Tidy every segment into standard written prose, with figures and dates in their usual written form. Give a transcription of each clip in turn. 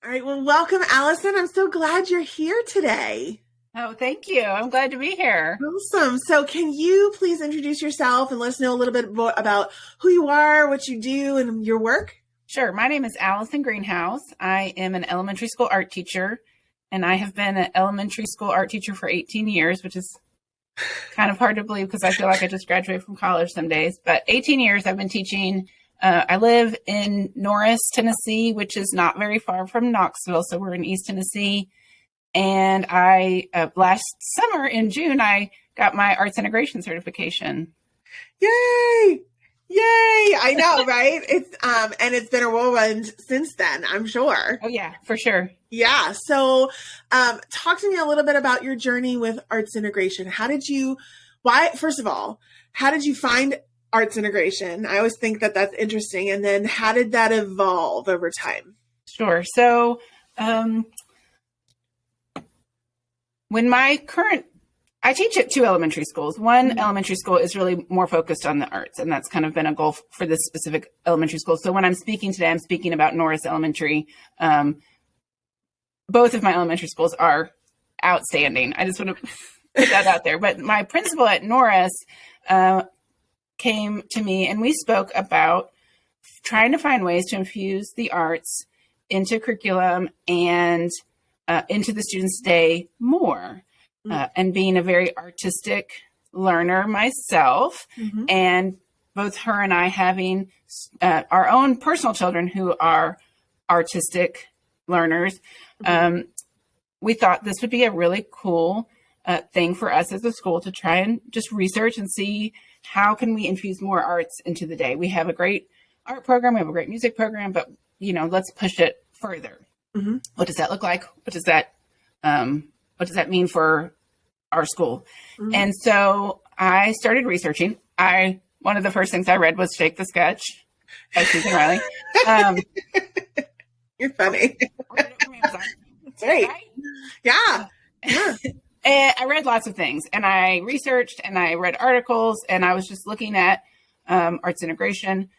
All right. Well, welcome, Allison. I'm so glad you're here today. Oh, thank you. I'm glad to be here. Awesome. So can you please introduce yourself and let us know a little bit more about who you are, what you do, and your work? Sure. My name is Alison Greenhouse. I am an elementary school art teacher, and I have been an elementary school art teacher for 18 years, which is kind of hard to believe because I feel like I just graduated from college some days. But 18 years I've been teaching. I live in Norris, Tennessee, which is not very far from Knoxville. So we're in East Tennessee. And last summer in June, I got my arts integration certification. Yay! Yay! I know, right? And it's been a whirlwind since then, I'm sure. Oh yeah, for sure. Yeah. So, talk to me a little bit about your journey with arts integration. First of all, how did you find arts integration? I always think that that's interesting. And then how did that evolve over time? Sure. So, I teach at two elementary schools. One elementary school is really more focused on the arts, and that's kind of been a goal for this specific elementary school. So when I'm speaking today, I'm speaking about Norris Elementary. Both of my elementary schools are outstanding. I just want to put that out there. But my principal at Norris came to me, and we spoke about trying to find ways to infuse the arts into curriculum and into the students' day more. And being a very artistic learner myself, and both her and I having our own personal children who are artistic learners, we thought this would be a really cool thing for us as a school to try and just research and see how can we infuse more arts into the day. We have a great art program, we have a great music program, but let's push it further. What does that look like? What does that mean for our school? And so I started researching. One of the first things I read was Shake the Sketch by Susan Riley. You're funny. That's right. Yeah. And I read lots of things, and I researched, and I read articles, and I was just looking at arts integration.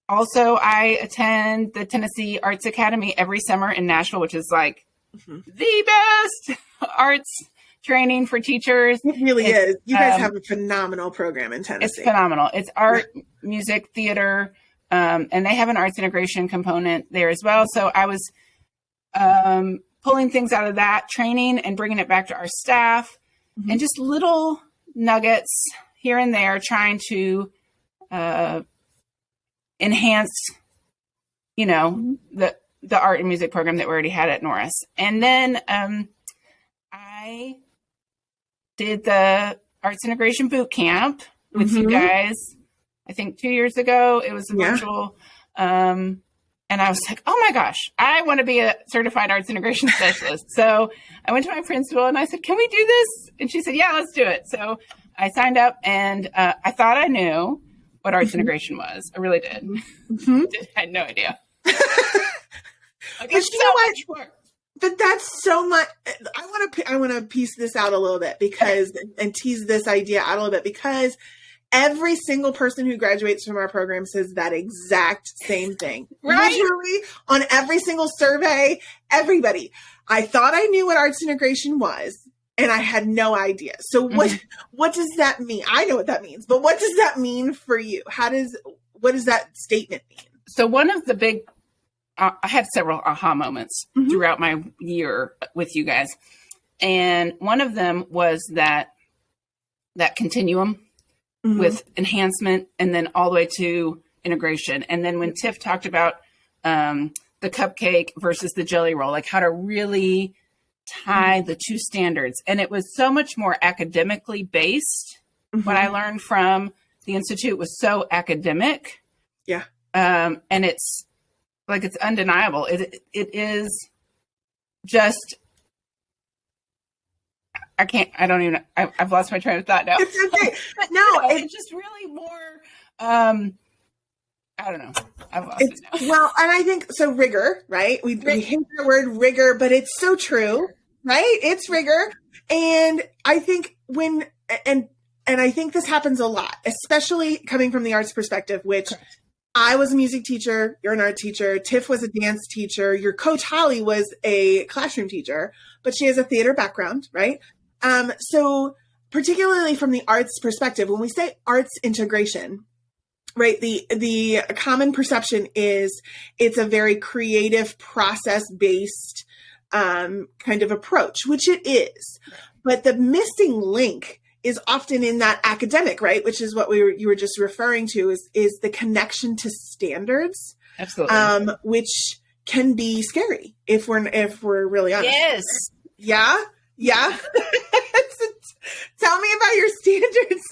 Also, I attend the Tennessee Arts Academy every summer in Nashville, which is like the best arts training for teachers. It really is. You guys have a phenomenal program in Tennessee. It's phenomenal. It's art, music, theater, and they have an arts integration component there as well. So I was pulling things out of that training and bringing it back to our staff, and just little nuggets here and there, trying to enhance, the art and music program that we already had at Norris. And then I did the arts integration boot camp with you guys, I think 2 years ago. It was a virtual, and I was like, oh my gosh, I want to be a certified arts integration specialist. So I went to my principal and I said, can we do this? And she said, yeah, let's do it. So I signed up, and I thought I knew what arts integration was. I really did. I had no idea. But you know what? But that's so much. I want to piece this out a little bit and tease this idea out a little bit, because every single person who graduates from our program says that exact same thing. Right? Literally on every single survey, everybody. I thought I knew what arts integration was, and I had no idea. So what does that mean? I know what that means, but what does that mean for you? What does that statement mean? So one of the big I had several aha moments throughout my year with you guys. And one of them was that continuum with enhancement, and then all the way to integration. And then when Tiff talked about the cupcake versus the jelly roll, like how to really tie the two standards. And it was so much more academically based. What I learned from the Institute was so academic. Yeah. And it's undeniable. It is just, I've lost my train of thought now. It's okay. But no, it's just really more, I don't know. I've lost it now. Well, and I think, so rigor, right? We hate the word rigor, but it's so true, right? It's rigor. And I think and I think this happens a lot, especially coming from the arts perspective, which I was a music teacher. You're an art teacher. Tiff was a dance teacher. Your coach, Holly, was a classroom teacher, but she has a theater background, right? So particularly from the arts perspective, when we say arts integration, right, the common perception is it's a very creative, process-based kind of approach, which it is. But the missing link is often in that academic, right? Which is what you were just referring to is the connection to standards. Absolutely. Which can be scary if we're really honest. Yes. Yeah. Yeah. Tell me about your standards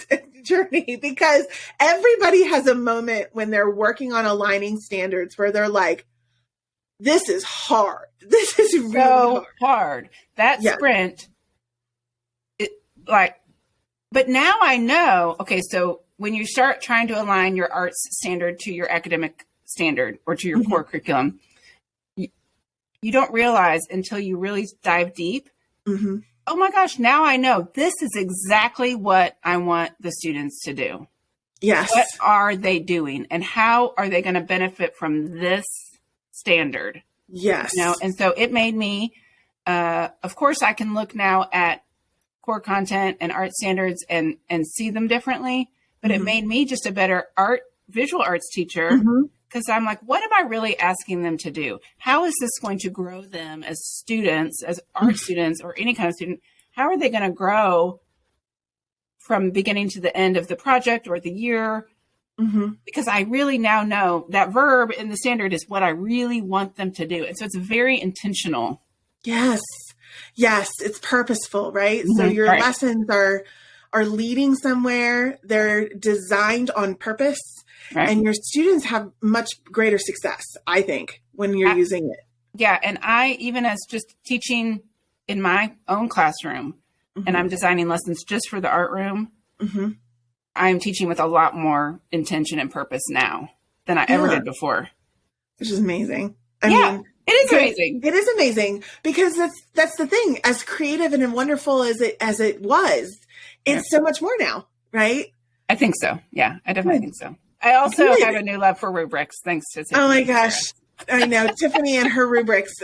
journey, because everybody has a moment when they're working on aligning standards where they're like, this is hard. This is really so hard. That sprint, but now I know, okay, so when you start trying to align your arts standard to your academic standard or to your core curriculum, you don't realize until you really dive deep, oh my gosh, now I know this is exactly what I want the students to do. Yes. What are they doing and how are they going to benefit from this standard? Yes. You know, and so it made me, of course, I can look now at core content and art standards and see them differently, but it made me just a better visual arts teacher, because I'm like, what am I really asking them to do? How is this going to grow them as students, as art students or any kind of student? How are they going to grow from beginning to the end of the project or the year? Because I really now know that verb in the standard is what I really want them to do. And so it's very intentional. Yes. Yes. It's purposeful, right? So your lessons are leading somewhere. They're designed on purpose. Right. And your students have much greater success, I think, when you're using it. Yeah. And I, even as just teaching in my own classroom, and I'm designing lessons just for the art room, I'm teaching with a lot more intention and purpose now than I ever did before. Which is amazing. I mean, it is amazing. It is amazing because that's the thing. As creative and wonderful as it was, it's so much more now, right? I think so. Yeah, I definitely think so. I also have a new love for rubrics, thanks to Tiffany. Oh my gosh. I know, Tiffany and her rubrics.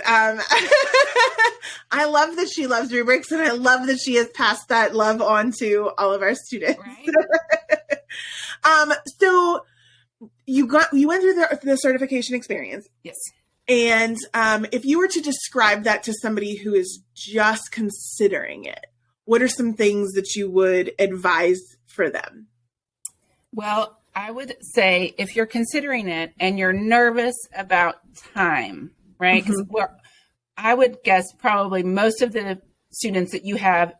I love that she loves rubrics, and I love that she has passed that love on to all of our students. Right. So you went through the certification experience. Yes. And if you were to describe that to somebody who is just considering it, what are some things that you would advise for them? Well, I would say if you're considering it and you're nervous about time, right? Because I would guess probably most of the students that you have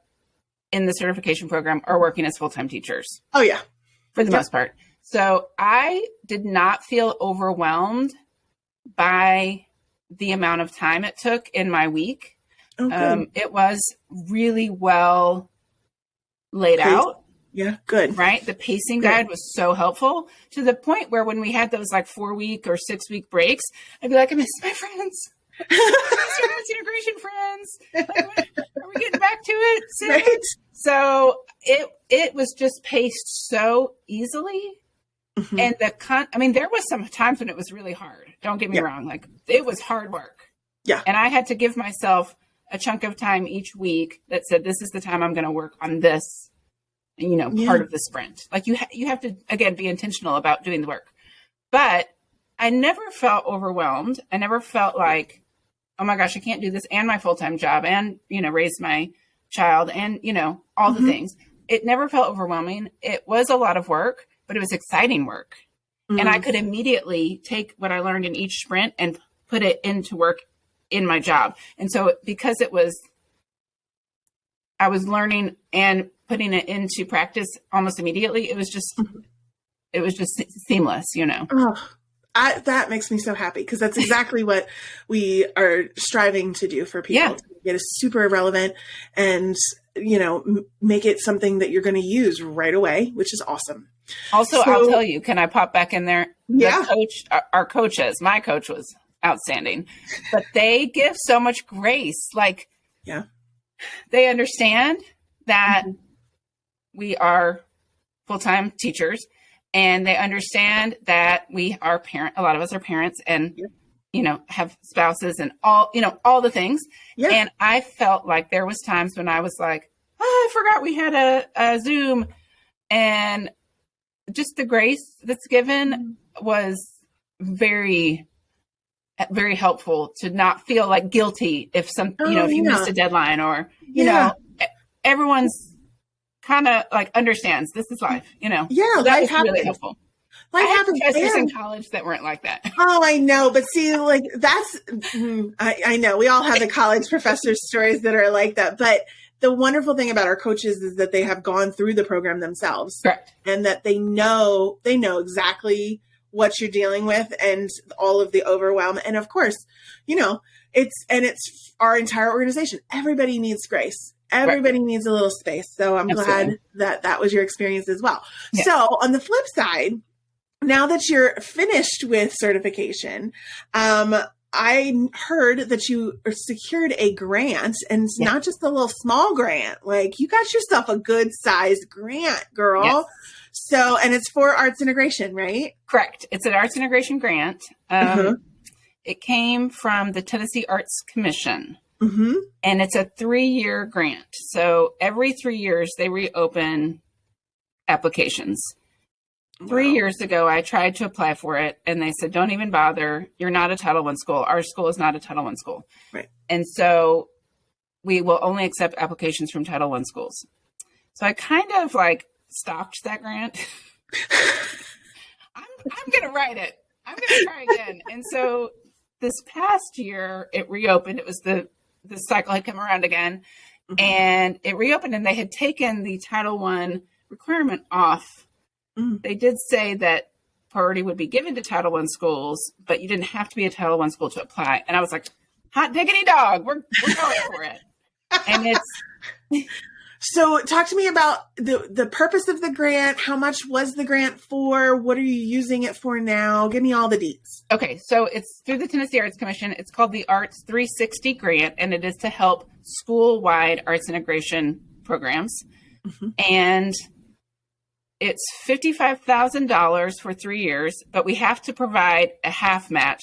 in the certification program are working as full-time teachers. Oh, yeah. For the most part. So I did not feel overwhelmed by the amount of time it took in my week. It was really well laid out. Yeah, good. Right? The pacing guide was so helpful to the point where when we had those like 4-week or 6-week breaks, I'd be like, I miss my friends. I miss my integration friends. Like, are we getting back to it soon? Right. So it was just paced so easily. And there was some times when it was really hard. Don't get me wrong. Like, it was hard work. Yeah. And I had to give myself a chunk of time each week that said, this is the time I'm going to work on this, part of the sprint. Like you have to, again, be intentional about doing the work. But I never felt overwhelmed. I never felt like, oh my gosh, I can't do this and my full-time job and, raise my child and, all the things. It never felt overwhelming. It was a lot of work, but it was exciting work. And I could immediately take what I learned in each sprint and put it into work in my job. And so because I was learning and putting it into practice almost immediately, it was just seamless, Oh, that makes me so happy, because that's exactly what we are striving to do for people. To get it super relevant and, make it something that you're going to use right away, which is awesome. Also, I'll tell you, can I pop back in there? Yeah. Our coaches, my coach was outstanding, but they give so much grace. Like, they understand that we are full-time teachers and they understand that we are a lot of us are parents and, have spouses and all the things. Yeah. And I felt like there was times when I was like, oh, I forgot we had a Zoom, and just the grace that's given was very, very helpful to not feel like guilty if if you missed a deadline or, everyone's kind of like understands this is life, Yeah. So that was really helpful. Life I had happens. professors in college that weren't like that. Oh, I know. But see, like that's, I know we all have the college professor stories that are like that. But the wonderful thing about our coaches is that they have gone through the program themselves. Correct. And that they know exactly what you're dealing with and all of the overwhelm. And of course, it's our entire organization. Everybody needs grace. Everybody needs a little space. So I'm glad that was your experience as well. Yeah. So on the flip side, now that you're finished with certification, I heard that you secured a grant, and it's not just a little small grant. Like you got yourself a good sized grant, girl. Yes. So, and it's for arts integration, right? Correct. It's an arts integration grant. It came from the Tennessee Arts Commission. Mm-hmm. And it's a 3-year grant. So every 3 years they reopen applications. Wow. 3 years ago, I tried to apply for it and they said, don't even bother. You're not a Title I school. Our school is not a Title I school. Right. And so we will only accept applications from Title I schools. So I kind of like stopped that grant. I'm going to write it. I'm going to try again. And so this past year it reopened. It was the cycle had come around again, and it reopened, and they had taken the Title I requirement off. They did say that priority would be given to Title I schools, but you didn't have to be a Title I school to apply. And I was like, hot diggity dog, we're going for it. And it's so talk to me about the purpose of the grant. How much was the grant for? What are you using it for now? Give me all the deets. Okay, so it's through the Tennessee Arts Commission. It's called the Arts 360 Grant, and it is to help school-wide arts integration programs. And it's $55,000 for 3 years, but we have to provide a half match,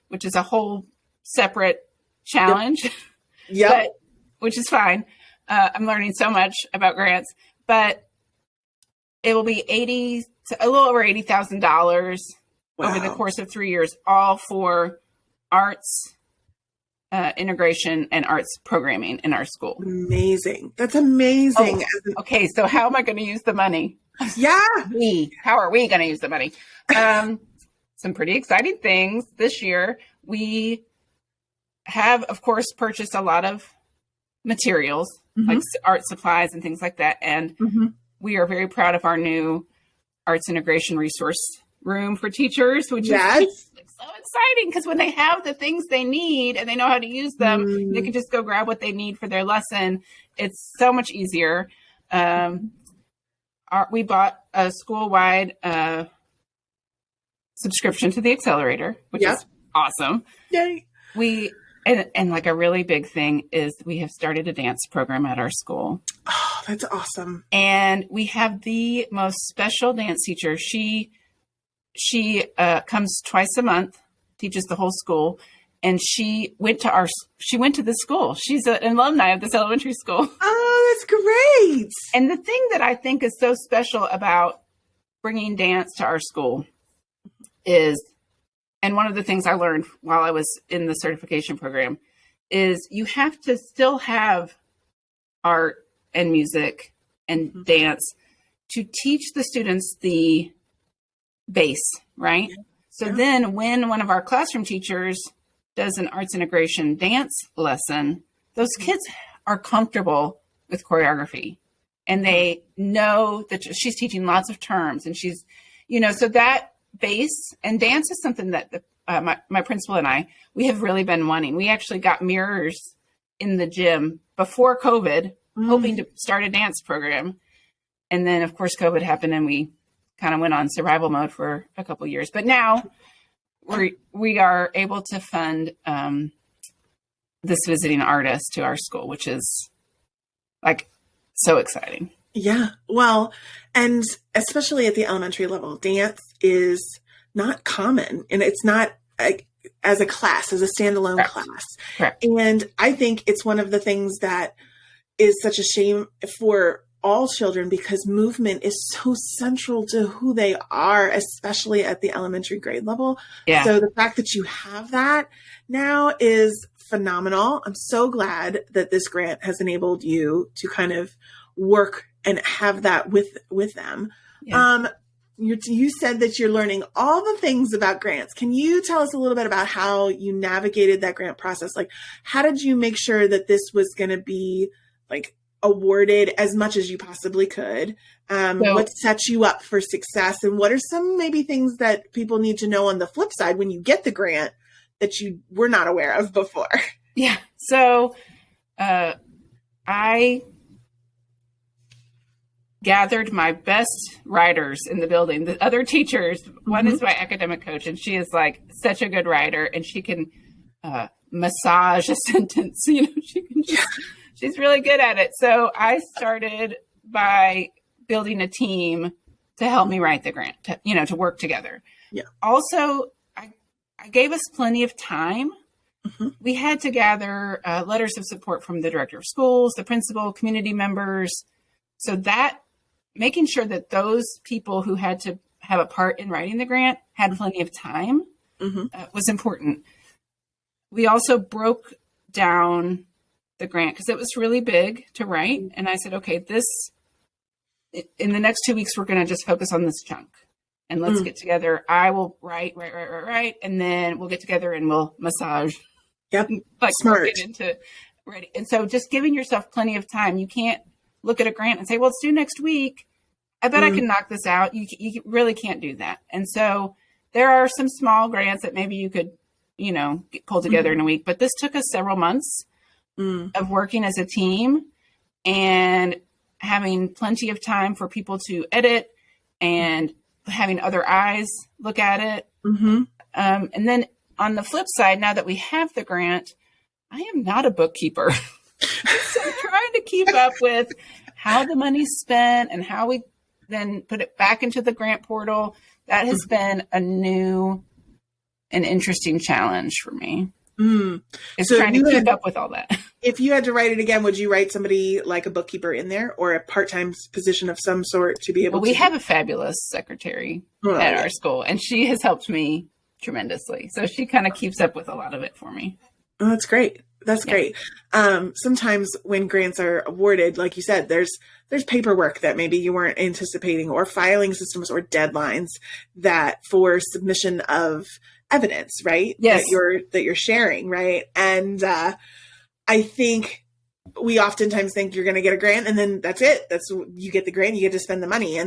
which is a whole separate challenge. Yep. Which is fine. I'm learning so much about grants, but it will be a little over $80,000 over the course of 3 years, all for arts integration and arts programming in our school. Amazing. That's amazing. Okay, so how am I going to use the money? Yeah. How are we going to use the money? Some pretty exciting things this year. We have, of course, purchased a lot of materials, like art supplies and things like that. And we are very proud of our new arts integration resource room for teachers, which is so exciting because when they have the things they need and they know how to use them, they can just go grab what they need for their lesson. It's so much easier. We bought a school-wide subscription to the accelerator, which is awesome. Yay. And like a really big thing is we have started a dance program at our school. Oh, that's awesome. And we have the most special dance teacher. She comes twice a month, teaches the whole school. And she went to this school. She's an alumni of this elementary school. Oh, that's great. And the thing that I think is so special about bringing dance to our school is, and one of the things I learned while I was in the certification program, is you have to still have art and music and dance to teach the students the base, right? Yeah. So then when one of our classroom teachers does an arts integration dance lesson, those kids are comfortable with choreography and they know that she's teaching lots of terms and she's, so that base and dance is something that my principal and I, we have really been wanting. We actually got mirrors in the gym before COVID, hoping to start a dance program. And then of course COVID happened and we kind of went on survival mode for a couple of years, but now we are able to fund this visiting artist to our school, which is like so exciting. Yeah. Well, and especially at the elementary level, dance is not common, and it's not as a class, as a standalone Correct. class. Correct. And I think it's one of the things that is such a shame for all children, because movement is so central to who they are, especially at the elementary grade level. Yeah. So the fact that you have that now is phenomenal. I'm so glad that this grant has enabled you to kind of work and have that with them. Yeah. You said that you're learning all the things about grants. Can you tell us a little bit about how you navigated that grant process? Like, how did you make sure that this was going to be like awarded as much as you possibly could? What sets you up for success, and what are some maybe things that people need to know on the flip side when you get the grant that you were not aware of before? Yeah. So I gathered my best writers in the building, the other teachers. One is my academic coach, and she is like such a good writer, and she can massage a sentence. You know, she's really good at it. So I started by building a team to help me write the grant, to work together. Yeah. Also, I gave us plenty of time. Mm-hmm. We had to gather letters of support from the director of schools, the principal, community members. So that making sure that those people who had to have a part in writing the grant had plenty of time was important. We also broke down the grant because it was really big to write. And I said, okay, in the next 2 weeks, we're going to just focus on this chunk. And let's get together. I will write. And then we'll get together and we'll massage. Yep. Like smart. Get into ready. And so just giving yourself plenty of time. You can't look at a grant and say, well, it's due next week. I bet I can knock this out. You really can't do that. And so there are some small grants that maybe you could, pull together in a week. But this took us several months of working as a team and having plenty of time for people to edit and having other eyes look at it. And then on the flip side, now that we have the grant, I am not a bookkeeper. So trying to keep up with how the money's spent and how we then put it back into the grant portal, that has been a new and interesting challenge for me. It's so trying to keep up with all that. If you had to write it again, would you write somebody like a bookkeeper in there or a part-time position of some sort to be able to? We have a fabulous secretary at our school, and she has helped me tremendously. So she kind of keeps up with a lot of it for me. Oh, that's great. That's great. Sometimes when grants are awarded, like you said, there's paperwork that maybe you weren't anticipating, or filing systems or deadlines that for submission of evidence, right? Yes. That you're sharing, right? And I think we oftentimes think you're going to get a grant and then that's it. You get the grant, you get to spend the money,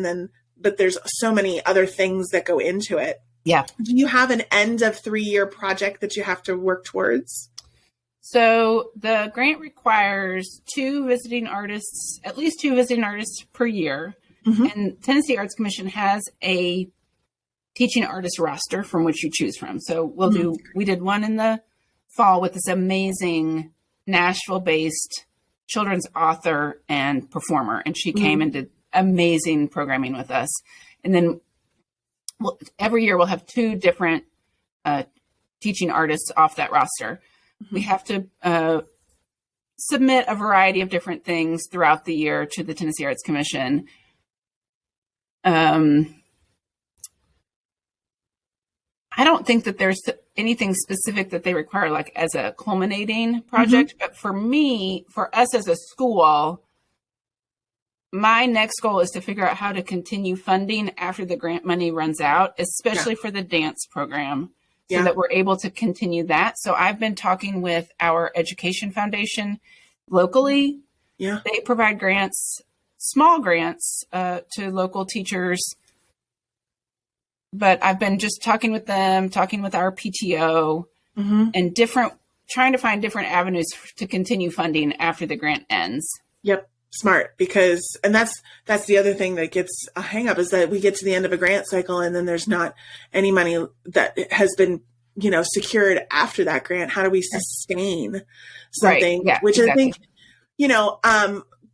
but there's so many other things that go into it. Yeah. Do you have an end of 3-year project that you have to work towards? So the grant requires at least two visiting artists per year. And Tennessee Arts Commission has a teaching artist roster from which you choose from. So we did one in the fall with this amazing Nashville-based children's author and performer. And she came and did amazing programming with us. And then every year we'll have 2 different teaching artists off that roster. We have to submit a variety of different things throughout the year to the Tennessee Arts Commission. I don't think that there's anything specific that they require, like as a culminating project. But for us as a school, my next goal is to figure out how to continue funding after the grant money runs out, especially for the dance program. So that we're able to continue that. So I've been talking with our education foundation locally. Yeah. They provide grants, small grants to local teachers. But I've been just talking with them, talking with our PTO and trying to find different avenues to continue funding after the grant ends. Yep. Smart, and that's the other thing that gets a hang up, is that we get to the end of a grant cycle and then there's not any money that has been, secured after that grant. How do we sustain something? Right. Yeah, which exactly. I think,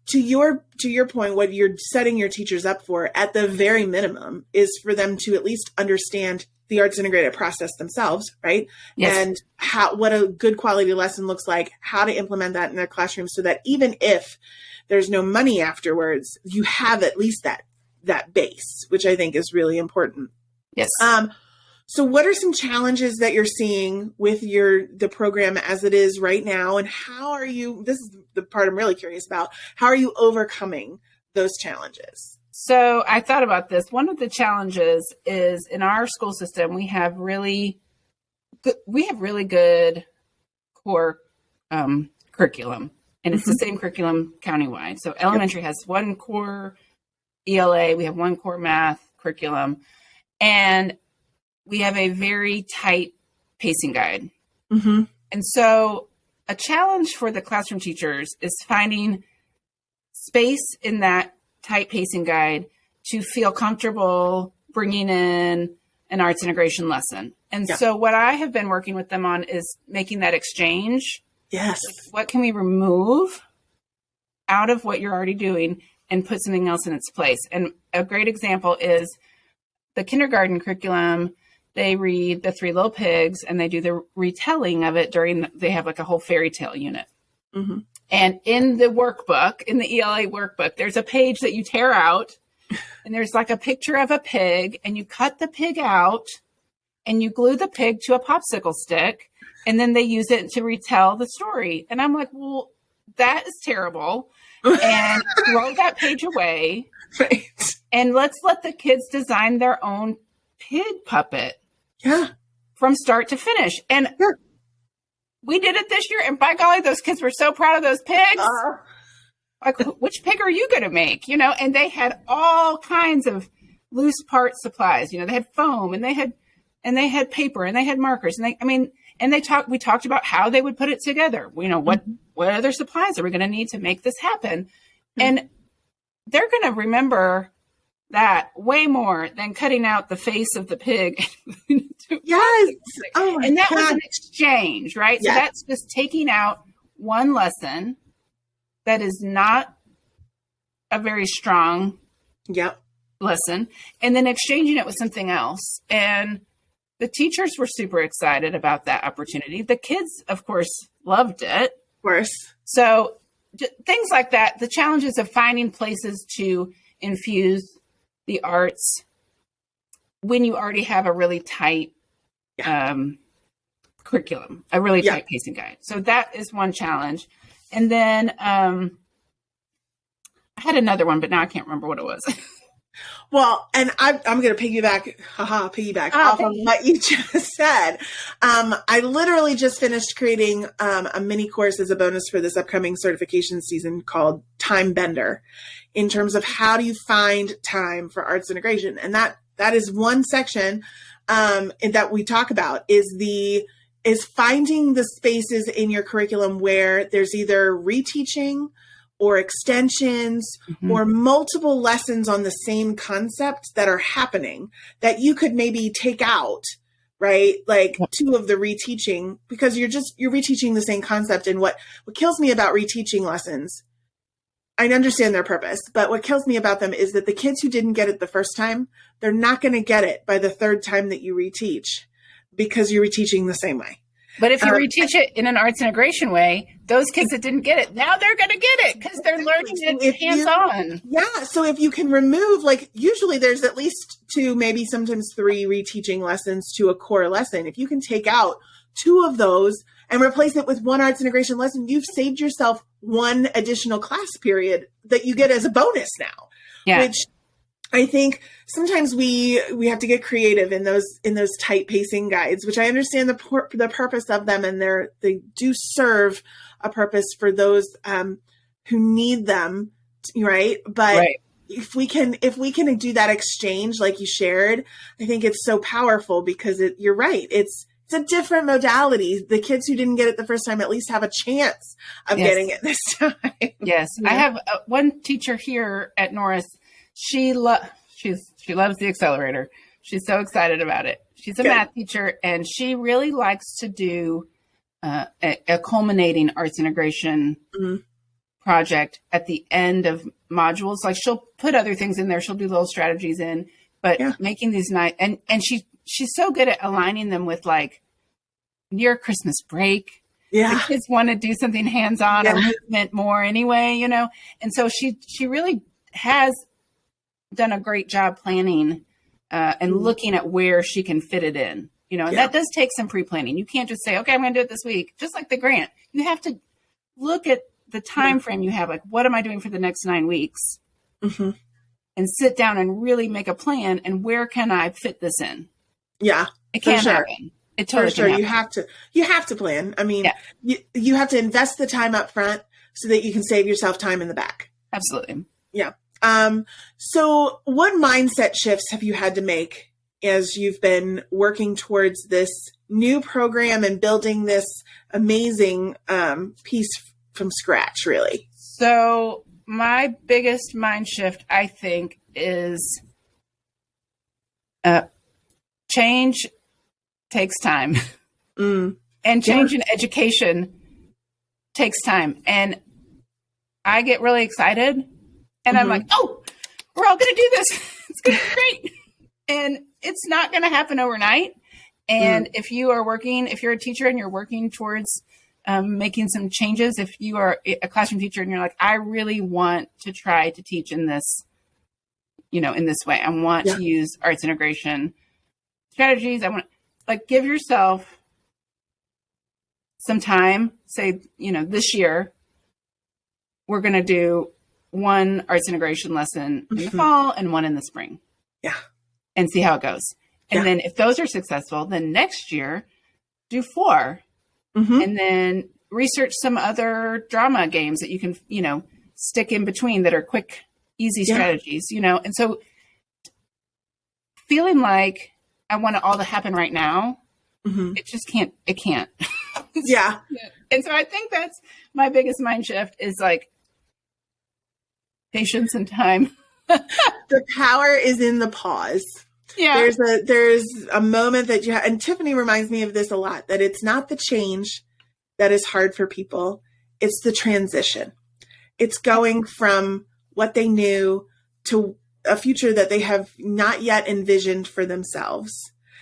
to your point, what you're setting your teachers up for at the very minimum is for them to at least understand the arts integrated process themselves, right? Yes. And what a good quality lesson looks like, how to implement that in their classroom so that even if there's no money afterwards, you have at least that base, which I think is really important. Yes. So what are some challenges that you're seeing with the program as it is right now? And how are you, this is the part I'm really curious about, how are you overcoming those challenges? So I thought about this. One of the challenges is in our school system, we have really good core curriculum, and it's the same curriculum countywide. So elementary has one core ELA, we have one core math curriculum, and we have a very tight pacing guide. Mm-hmm. And so a challenge for the classroom teachers is finding space in that tight pacing guide to feel comfortable bringing in an arts integration lesson. And so what I have been working with them on is making that exchange. Yes. Like, what can we remove out of what you're already doing and put something else in its place? And a great example is the kindergarten curriculum. They read The Three Little Pigs and they do the retelling of it they have like a whole fairy tale unit. Mm-hmm. And in the workbook, in the ELA workbook, there's a page that you tear out and there's like a picture of a pig and you cut the pig out and you glue the pig to a popsicle stick and then they use it to retell the story. And I'm like, well, that is terrible. And throw that page away. Right. And let's let the kids design their own pig puppet. Yeah. From start to finish. And we did it this year. And by golly, those kids were so proud of those pigs. Like, which pig are you going to make? And they had all kinds of loose part supplies. They had foam and they had paper and they had markers. And we talked about how they would put it together. What other supplies are we going to need to make this happen? Mm-hmm. And they're going to remember that way more than cutting out the face of the pig. Yes. Oh my and that God. was an exchange, right? Yes. So that's just taking out one lesson that is not a very strong lesson and then exchanging it with something else. And the teachers were super excited about that opportunity. The kids, of course, loved it. Of course. So things like that, the challenges of finding places to infuse the arts when you already have a really tight curriculum, a really tight pacing guide. So that is one challenge. And then I had another one, but now I can't remember what it was. Well, and I'm going to piggyback off of what you just said. I literally just finished creating a mini course as a bonus for this upcoming certification season called Time Bender, in terms of how do you find time for arts integration. And that is one section that we talk about is finding the spaces in your curriculum where there's either reteaching or extensions or multiple lessons on the same concept that are happening that you could maybe take out, right? Like two of the reteaching, because you're reteaching the same concept. And what kills me about reteaching lessons, I understand their purpose, but what kills me about them is that the kids who didn't get it the first time, they're not going to get it by the third time that you reteach because you're reteaching the same way. But if you reteach it in an arts integration way, those kids that didn't get it, now they're going to get it because they're learning it hands-on. Yeah. So if you can remove, usually there's at least 2, maybe sometimes 3 reteaching lessons to a core lesson. If you can take out 2 of those and replace it with one arts integration lesson, you've saved yourself one additional class period that you get as a bonus now. Yeah. Which I think sometimes we have to get creative in those tight pacing guides, which I understand the purpose of them, and they do serve a purpose for those who need them, right? But if we can do that exchange like you shared, I think it's so powerful because you're right. It's a different modality. The kids who didn't get it the first time at least have a chance of getting it this time. Yes. Yeah. I have one teacher here at Norris. She loves the accelerator. She's so excited about it. She's a math teacher, and she really likes to do a culminating arts integration project at the end of modules. Like she'll put other things in there. She'll do little strategies in, but making these nice, and she's so good at aligning them with like near Christmas break. Yeah. The kids want to do something hands-on or movement more anyway, you know? And so she really has done a great job planning and looking at where she can fit it in, you know, and that does take some pre-planning. You can't just say, okay, I'm going to do it this week. Just like the grant, you have to look at the time frame you have, like, what am I doing for the next 9 weeks? And sit down and really make a plan. And where can I fit this in? Yeah, it can't happen. It totally for sure. Can You have to plan. I mean, you have to invest the time up front so that you can save yourself time in the back. Absolutely. Yeah. So what mindset shifts have you had to make as you've been working towards this new program and building this amazing piece from scratch, really? So my biggest mind shift, I think, is change takes time. And change in education takes time. And I get really excited and I'm like, oh, we're all going to do this. It's going to be great. And it's not going to happen overnight. And if you're a teacher and you're working towards making some changes, if you are a classroom teacher and you're like, I really want to try to teach in this, you know, in this way. I want to use arts integration strategies. I want like give yourself some time, say, you know, this year, we're going to do one arts integration lesson in the fall and one in the spring. Yeah. And see how it goes. And then if those are successful, then next year do 4. And then research some other drama games that you can, you know, stick in between that are quick, easy strategies, you know? And so feeling like I want it all to happen right now, it just can't, it can't. Yeah. And so I think that's my biggest mind shift is like patience and time. The power is in the pause. Yeah. There's a moment that you have, and Tiffany reminds me of this a lot, that it's not the change that is hard for people. It's the transition. It's going from what they knew to a future that they have not yet envisioned for themselves.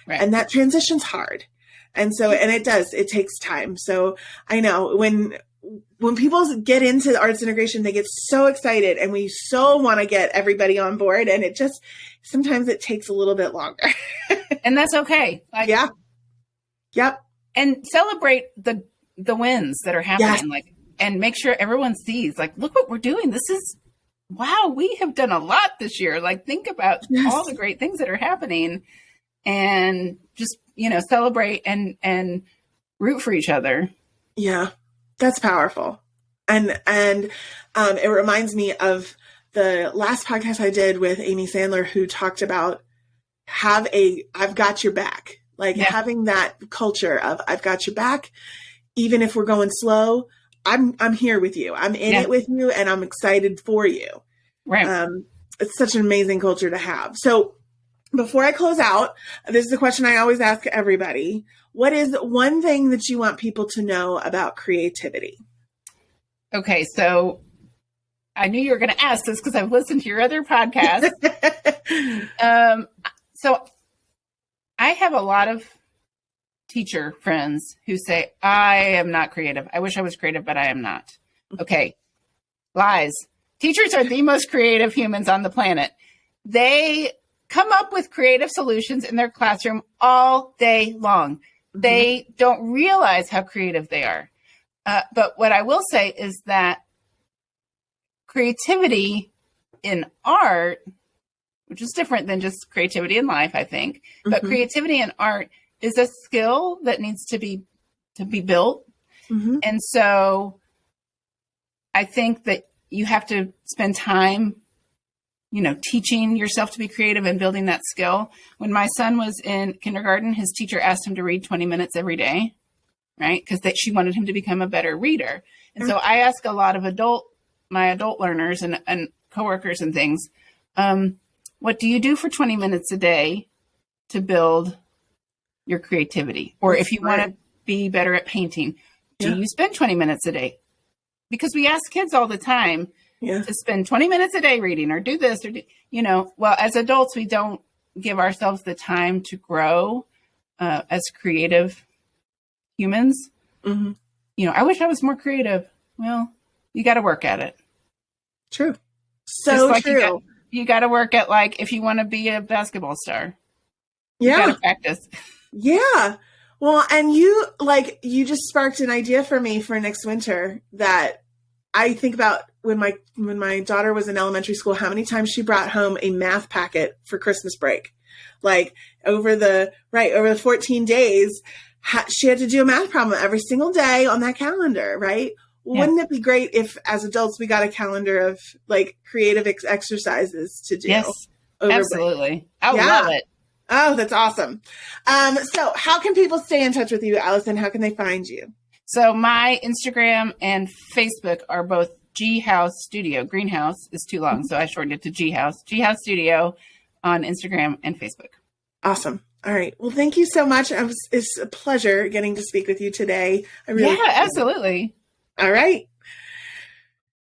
Right. And that transition's hard. And so, and it takes time. So I know when people get into arts integration, they get so excited and we so want to get everybody on board. And it just, sometimes it takes a little bit longer. And that's okay. Like, yeah. Yep. And celebrate the wins that are happening. Like, and make sure everyone sees, like, look what we're doing. This is, wow, we have done a lot this year. Like, think about all the great things that are happening and just, you know, celebrate and root for each other. Yeah. That's powerful. And it reminds me of the last podcast I did with Amy Sandler, who talked about I've got your back, like having that culture of I've got your back. Even if we're going slow, I'm here with you. I'm in it with you and I'm excited for you. Right. It's such an amazing culture to have. So before I close out, this is a question I always ask everybody. What is one thing that you want people to know about creativity? Okay, so I knew you were going to ask this because I've listened to your other podcast. So I have a lot of teacher friends who say, I am not creative. I wish I was creative, but I am not. Okay, lies. Teachers are the most creative humans on the planet. They come up with creative solutions in their classroom all day long. They don't realize how creative they are. But what I will say is that creativity in art, which is different than just creativity in life, I think, but creativity in art is a skill that needs to be built. And so I think that you have to spend time, you know, teaching yourself to be creative and building that skill. When my son was in kindergarten, his teacher asked him to read 20 minutes every day, right? Because she wanted him to become a better reader. And so I ask a lot of my adult learners and coworkers and things, what do you do for 20 minutes a day to build your creativity? Or if you want to be better at painting, do you spend 20 minutes a day? because we ask kids all the time Yeah. to spend 20 minutes a day reading or do this or well, as adults, we don't give ourselves the time to grow as creative humans. Mm-hmm. I wish I was more creative. Well, you got to work at it. True. So like true. You got to work at, like, if you want to be a basketball star, yeah, you got to practice. Yeah. Well, and you just sparked an idea for me for next winter that I think about when my daughter was in elementary school, how many times she brought home a math packet for Christmas break. Like over the 14 days, she had to do a math problem every single day on that calendar, right? Yeah. Wouldn't it be great if as adults we got a calendar of like creative exercises to do? Yes, absolutely. I love it. Oh, that's awesome. So how can people stay in touch with you, Alison? How can they find you? So my Instagram and Facebook are both G House Studio. Greenhouse is too long, so I shortened it to G House. G House Studio on Instagram and Facebook. Awesome. All right. Well, thank you so much. It's a pleasure getting to speak with you today. I really absolutely. All right.